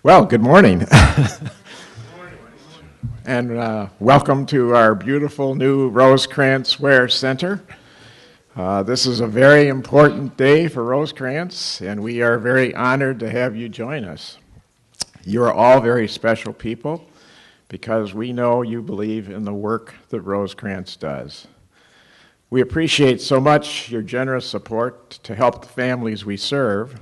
Well, good morning. And welcome to our beautiful new Rosecrance Ware Center. This is a very important day for Rosecrance, and we are very honored to have you join us. You are all very special people because we know you believe in the work that Rosecrance does. We appreciate so much your generous support to help the families we serve,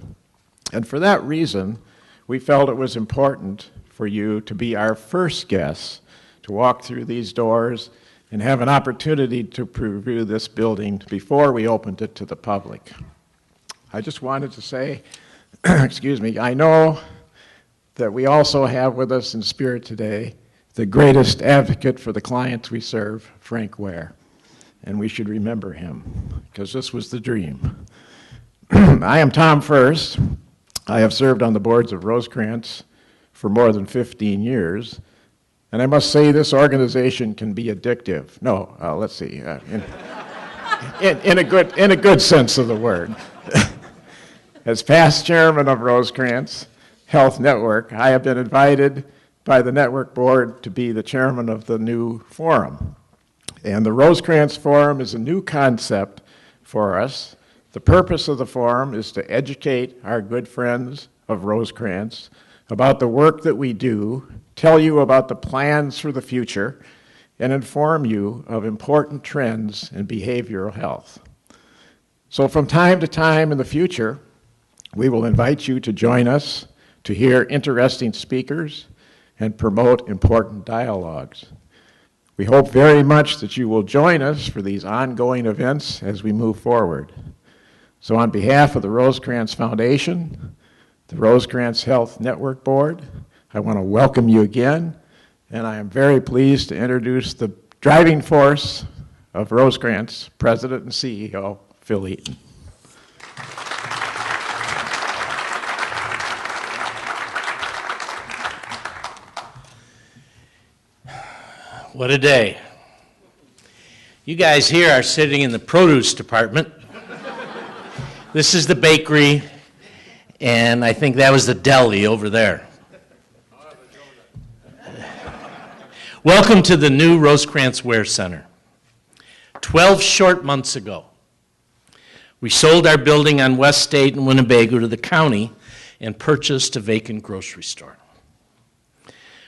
and for that reason, we felt it was important for you to be our first guests to walk through these doors and have an opportunity to preview this building before we opened it to the public. I just wanted to say, excuse me, I know that we also have with us in spirit today the greatest advocate for the clients we serve, Frank Ware, and we should remember him because this was the dream. I am Tom First. I have served on the boards of Rosecrance for more than 15 years, and I must say this organization can be addictive. No, let's see, in a good sense of the word. As past chairman of Rosecrance Health Network, I have been invited by the network board to be the chairman of the new forum. And the Rosecrance Forum is a new concept for us. The purpose of the forum is to educate our good friends of Rosecrance about the work that we do, tell you about the plans for the future, and inform you of important trends in behavioral health. So from time to time in the future, we will invite you to join us to hear interesting speakers and promote important dialogues. We hope very much that you will join us for these ongoing events as we move forward. So on behalf of the Rosecrance Foundation, the Rosecrance Health Network Board, I want to welcome you again, and I am very pleased to introduce the driving force of Rosecrance, President and CEO, Phil Eaton. What a day. You guys here are sitting in the produce department. This is the bakery, and I think that was the deli over there. Welcome to the new Rosecrance Ware Center. 12 short months ago, we sold our building on West State in Winnebago to the county and purchased a vacant grocery store.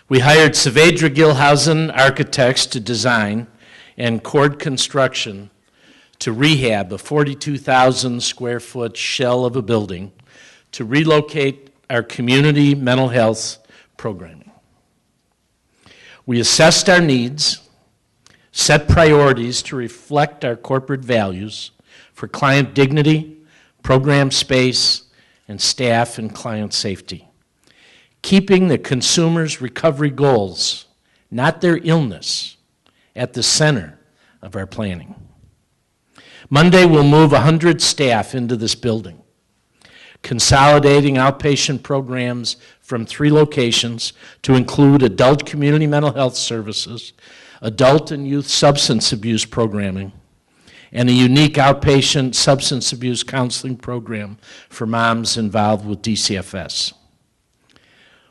We hired Saavedra Gilhausen architects to design and Cord Construction to rehab a 42,000 square foot shell of a building to relocate our community mental health programming. We assessed our needs, set priorities to reflect our corporate values for client dignity, program space, and staff and client safety, keeping the consumer's recovery goals, not their illness, at the center of our planning. Monday, we'll move 100 staff into this building, consolidating outpatient programs from 3 locations to include adult community mental health services, adult and youth substance abuse programming, and a unique outpatient substance abuse counseling program for moms involved with DCFS.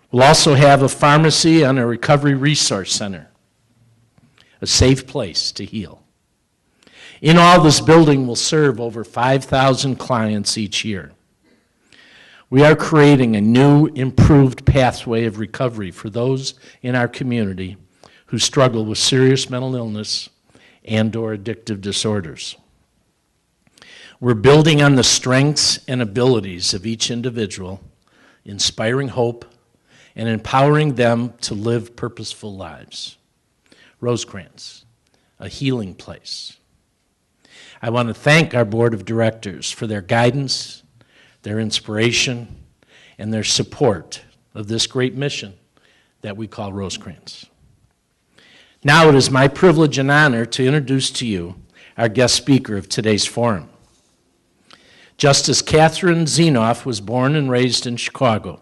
We'll also have a pharmacy and a recovery resource center, a safe place to heal. In all, this building will serve over 5,000 clients each year. We are creating a new, improved pathway of recovery for those in our community who struggle with serious mental illness and/or addictive disorders. We're building on the strengths and abilities of each individual, inspiring hope, and empowering them to live purposeful lives. Rosecrance, a healing place. I want to thank our board of directors for their guidance, their inspiration, and their support of this great mission that we call Rosecrance. Now it is my privilege and honor to introduce to you our guest speaker of today's forum. Justice Kathryn Zenoff was born and raised in Chicago.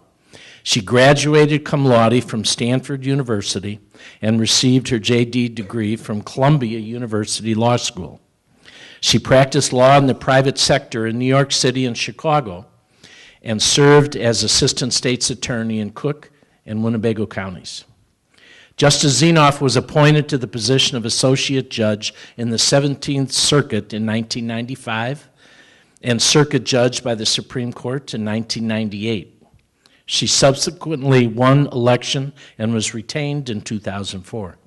She graduated cum laude from Stanford University and received her JD degree from Columbia University Law School. She practiced law in the private sector in New York City and Chicago and served as assistant state's attorney in Cook and Winnebago counties. Justice Zenoff was appointed to the position of Associate Judge in the 17th Circuit in 1995 and Circuit Judge by the Supreme Court in 1998. She subsequently won election and was retained in 2004.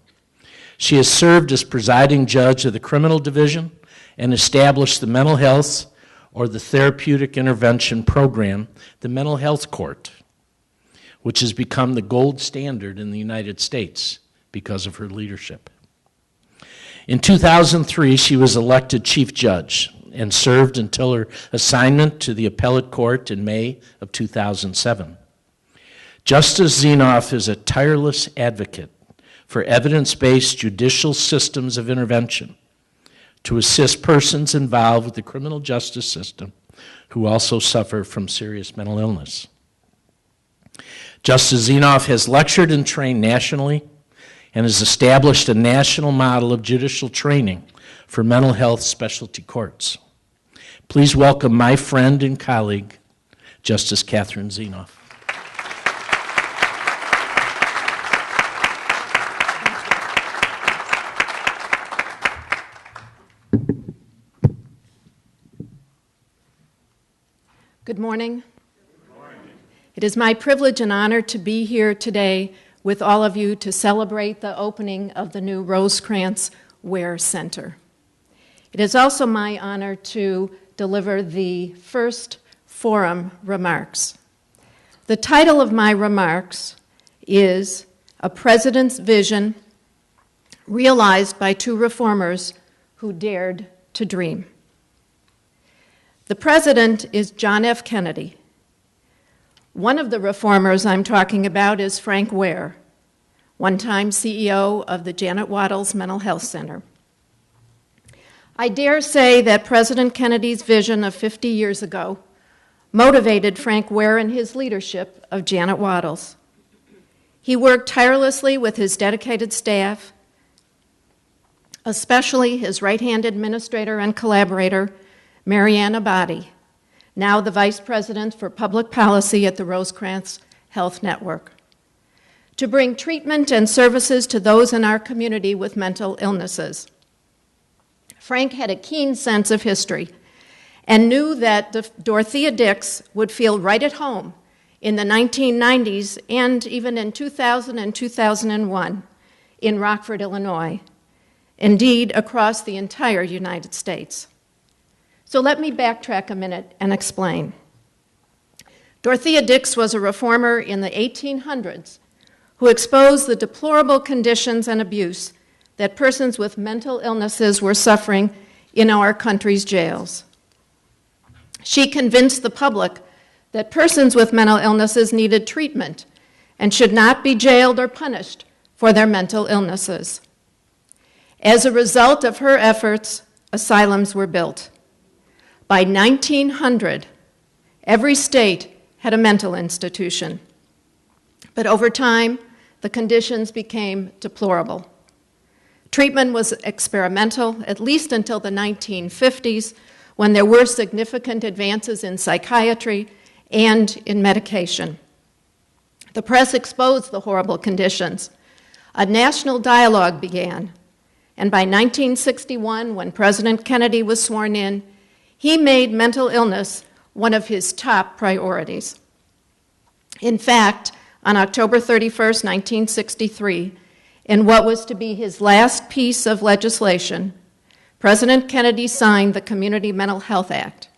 She has served as presiding judge of the Criminal Division and established the Mental Health or the Therapeutic Intervention Program, the Mental Health Court, which has become the gold standard in the United States because of her leadership. In 2003, she was elected Chief Judge and served until her assignment to the Appellate Court in May of 2007. Justice Zenoff is a tireless advocate for evidence-based judicial systems of intervention to assist persons involved with the criminal justice system who also suffer from serious mental illness. Justice Zenoff has lectured and trained nationally and has established a national model of judicial training for mental health specialty courts. Please welcome my friend and colleague, Justice Kathryn Zenoff. Good morning. Good morning. It is my privilege and honor to be here today with all of you to celebrate the opening of the new Rosecrance Ware Center. It is also my honor to deliver the first forum remarks. The title of my remarks is A President's Vision Realized by Two Reformers Who Dared to Dream. The president is John F. Kennedy. One of the reformers I'm talking about is Frank Ware, one-time CEO of the Janet Wattles Mental Health Center. I dare say that President Kennedy's vision of 50 years ago motivated Frank Ware in his leadership of Janet Wattles. He worked tirelessly with his dedicated staff, especially his right-hand administrator and collaborator, Marianne Abadi, now the Vice President for Public Policy at the Rosecrance Health Network, to bring treatment and services to those in our community with mental illnesses. Frank had a keen sense of history and knew that Dorothea Dix would feel right at home in the 1990s and even in 2000 and 2001 in Rockford, Illinois, indeed across the entire United States. So let me backtrack a minute and explain. Dorothea Dix was a reformer in the 1800s who exposed the deplorable conditions and abuse that persons with mental illnesses were suffering in our country's jails. She convinced the public that persons with mental illnesses needed treatment and should not be jailed or punished for their mental illnesses. As a result of her efforts, asylums were built. By 1900, every state had a mental institution. But over time, the conditions became deplorable. Treatment was experimental, at least until the 1950s, when there were significant advances in psychiatry and in medication. The press exposed the horrible conditions. A national dialogue began, and by 1961, when President Kennedy was sworn in, he made mental illness one of his top priorities. In fact, on October 31st, 1963, in what was to be his last piece of legislation, President Kennedy signed the Community Mental Health Act.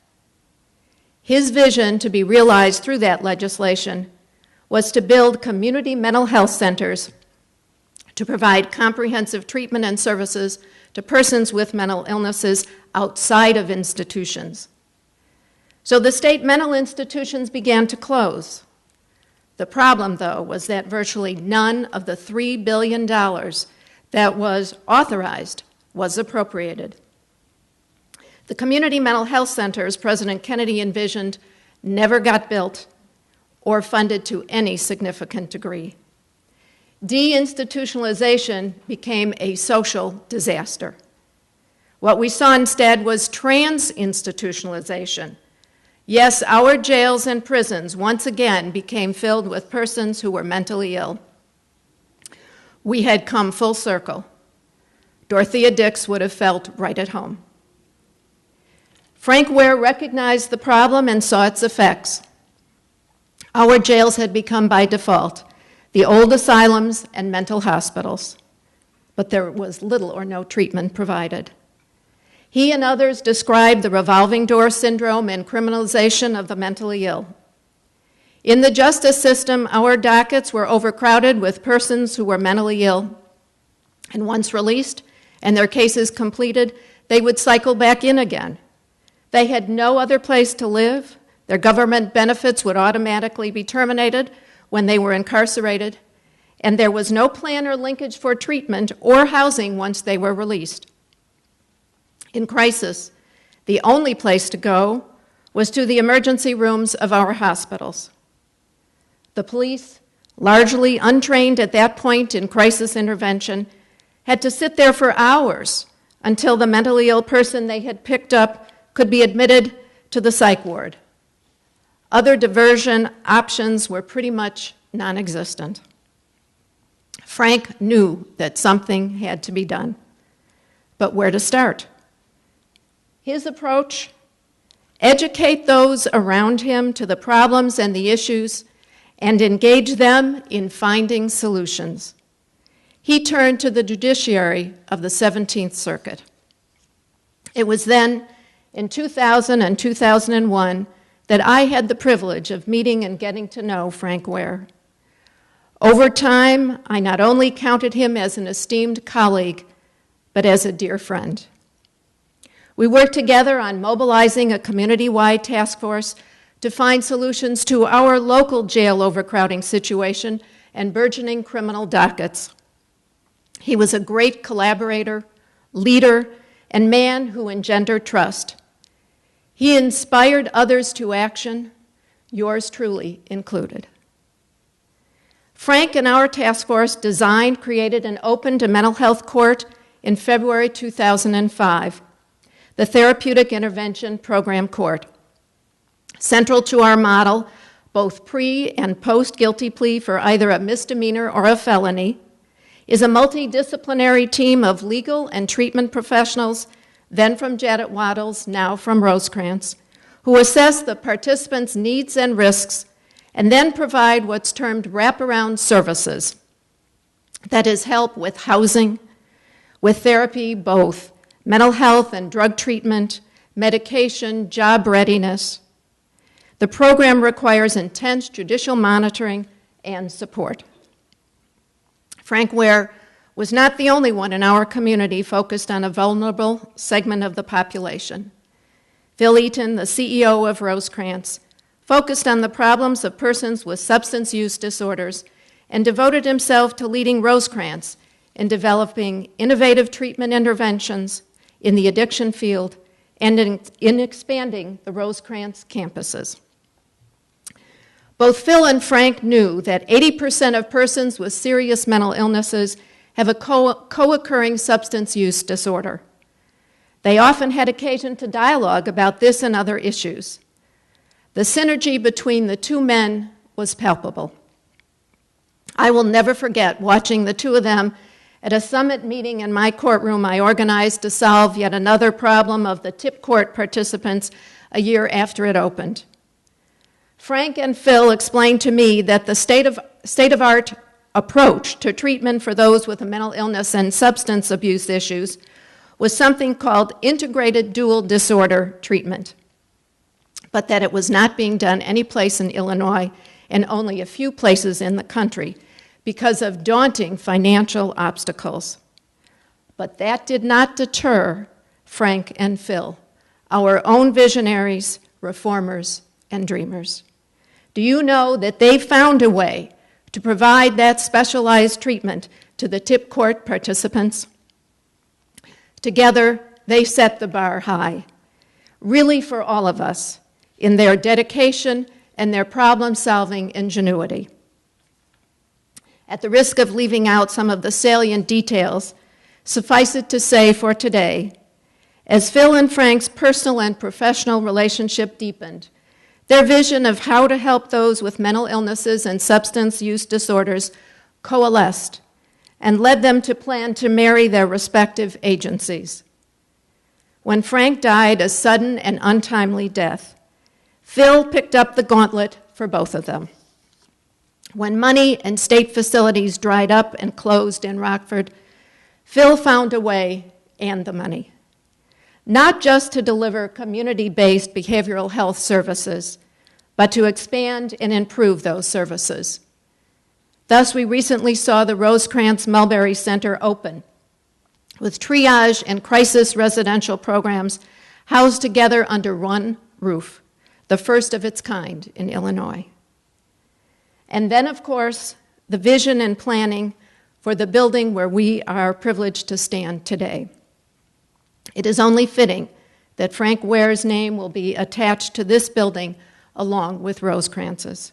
His vision to be realized through that legislation was to build community mental health centers to provide comprehensive treatment and services to persons with mental illnesses outside of institutions. So the state mental institutions began to close. The problem, though, was that virtually none of the $3 billion that was authorized was appropriated. The community mental health centers President Kennedy envisioned never got built or funded to any significant degree. Deinstitutionalization became a social disaster. What we saw instead was trans-institutionalization, Yes, our jails and prisons once again became filled with persons who were mentally ill. We had come full circle. Dorothea Dix would have felt right at home. Frank Ware recognized the problem and saw its effects. Our jails had become, by default, the old asylums and mental hospitals, but there was little or no treatment provided. He and others described the revolving door syndrome and criminalization of the mentally ill. In the justice system, our dockets were overcrowded with persons who were mentally ill, and once released and their cases completed, they would cycle back in again. They had no other place to live. Their government benefits would automatically be terminated when they were incarcerated, and there was no plan or linkage for treatment or housing once they were released. In crisis, the only place to go was to the emergency rooms of our hospitals. The police, largely untrained at that point in crisis intervention, had to sit there for hours until the mentally ill person they had picked up could be admitted to the psych ward. Other diversion options were pretty much non-existent. Frank knew that something had to be done, but where to start? His approach: educate those around him to the problems and the issues and engage them in finding solutions. He turned to the judiciary of the 17th Circuit. It was then, in 2000 and 2001, that I had the privilege of meeting and getting to know Frank Ware. Over time, I not only counted him as an esteemed colleague, but as a dear friend. We worked together on mobilizing a community-wide task force to find solutions to our local jail overcrowding situation and burgeoning criminal dockets. He was a great collaborator, leader, and man who engendered trust. He inspired others to action, yours truly included. Frank and our task force designed, created, and opened a mental health court in February 2005, the Therapeutic Intervention Program Court. Central to our model, both pre- and post-guilty plea for either a misdemeanor or a felony, is a multidisciplinary team of legal and treatment professionals, then from Janet Waddles, now from Rosecrance, who assess the participants' needs and risks and then provide what's termed wraparound services. That is, help with housing, with therapy, both mental health and drug treatment, medication, job readiness. The program requires intense judicial monitoring and support. Frank Ware was not the only one in our community focused on a vulnerable segment of the population. Phil Eaton, the CEO of Rosecrance, focused on the problems of persons with substance use disorders and devoted himself to leading Rosecrance in developing innovative treatment interventions in the addiction field and in expanding the Rosecrance campuses. Both Phil and Frank knew that 80% of persons with serious mental illnesses have a co-occurring substance use disorder. They often had occasion to dialogue about this and other issues. The synergy between the two men was palpable. I will never forget watching the two of them at a summit meeting in my courtroom I organized to solve yet another problem of the tip court participants a year after it opened. Frank and Phil explained to me that the state-of-art approach to treatment for those with a mental illness and substance abuse issues was something called integrated dual disorder treatment, but that it was not being done any place in Illinois and only a few places in the country because of daunting financial obstacles. But that did not deter Frank and Phil, our own visionaries, reformers, and dreamers. Do you know that they found a way to provide that specialized treatment to the tip court participants? Together, they set the bar high, really for all of us, in their dedication and their problem-solving ingenuity. At the risk of leaving out some of the salient details, suffice it to say for today, as Phil and Frank's personal and professional relationship deepened, Their vision of how to help those with mental illnesses and substance use disorders coalesced and led them to plan to marry their respective agencies. When Frank died a sudden and untimely death, Phil picked up the gauntlet for both of them. When money and state facilities dried up and closed in Rockford, Phil found a way and the money, not just to deliver community-based behavioral health services, but to expand and improve those services. Thus, we recently saw the Rosecrance Mulberry Center open, with triage and crisis residential programs housed together under one roof, the first of its kind in Illinois. And then, of course, the vision and planning for the building where we are privileged to stand today. It is only fitting that Frank Ware's name will be attached to this building along with Rosecrance's.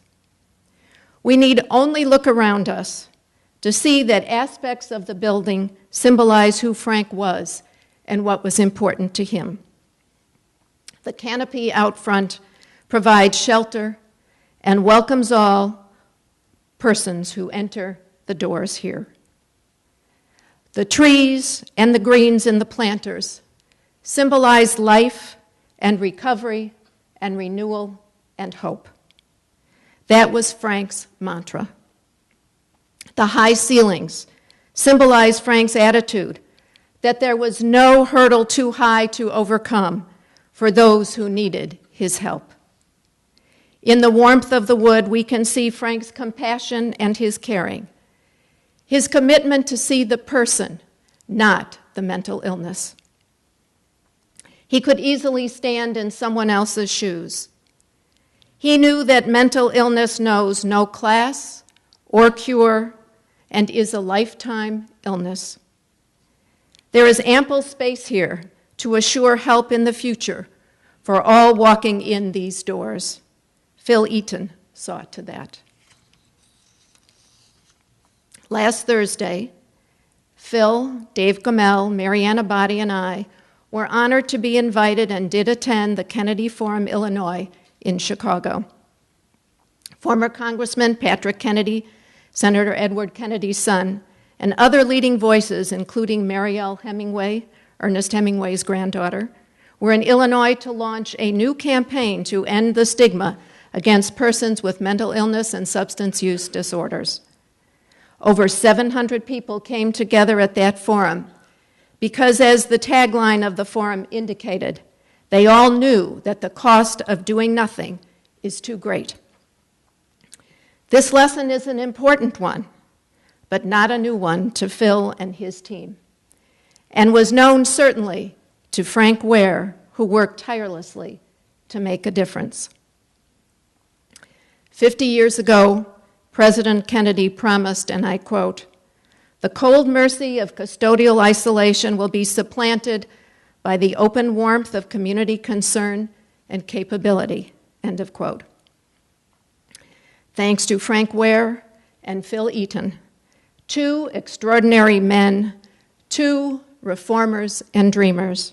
We need only look around us to see that aspects of the building symbolize who Frank was and what was important to him. The canopy out front provides shelter and welcomes all persons who enter the doors here. The trees and the greens in the planters symbolize life and recovery and renewal and hope. That was Frank's mantra. The high ceilings symbolize Frank's attitude that there was no hurdle too high to overcome for those who needed his help. In the warmth of the wood, we can see Frank's compassion and his caring, his commitment to see the person, not the mental illness. He could easily stand in someone else's shoes. He knew that mental illness knows no class or cure and is a lifetime illness. There is ample space here to assure help in the future for all walking in these doors. Phil Eaton saw to that. Last Thursday, Phil, Dave Gamel, Mariana Body, and I were honored to be invited and did attend the Kennedy Forum, Illinois, in Chicago. Former Congressman Patrick Kennedy, Senator Edward Kennedy's son, and other leading voices, including Marielle Hemingway, Ernest Hemingway's granddaughter, were in Illinois to launch a new campaign to end the stigma against persons with mental illness and substance use disorders. Over 700 people came together at that forum because, as the tagline of the forum indicated, they all knew that the cost of doing nothing is too great. This lesson is an important one, but not a new one to Phil and his team, and was known certainly to Frank Ware, who worked tirelessly to make a difference. 50 years ago, President Kennedy promised, and I quote, "The cold mercy of custodial isolation will be supplanted by the open warmth of community concern and capability," end of quote. Thanks to Frank Ware and Phil Eaton, two extraordinary men, two reformers and dreamers,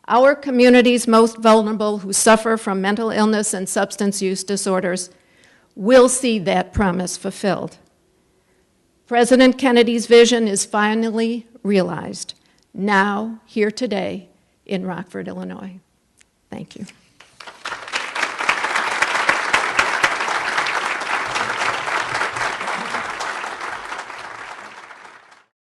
our community's most vulnerable who suffer from mental illness and substance use disorders will see that promise fulfilled. President Kennedy's vision is finally realized, now, here today, in Rockford, Illinois. Thank you.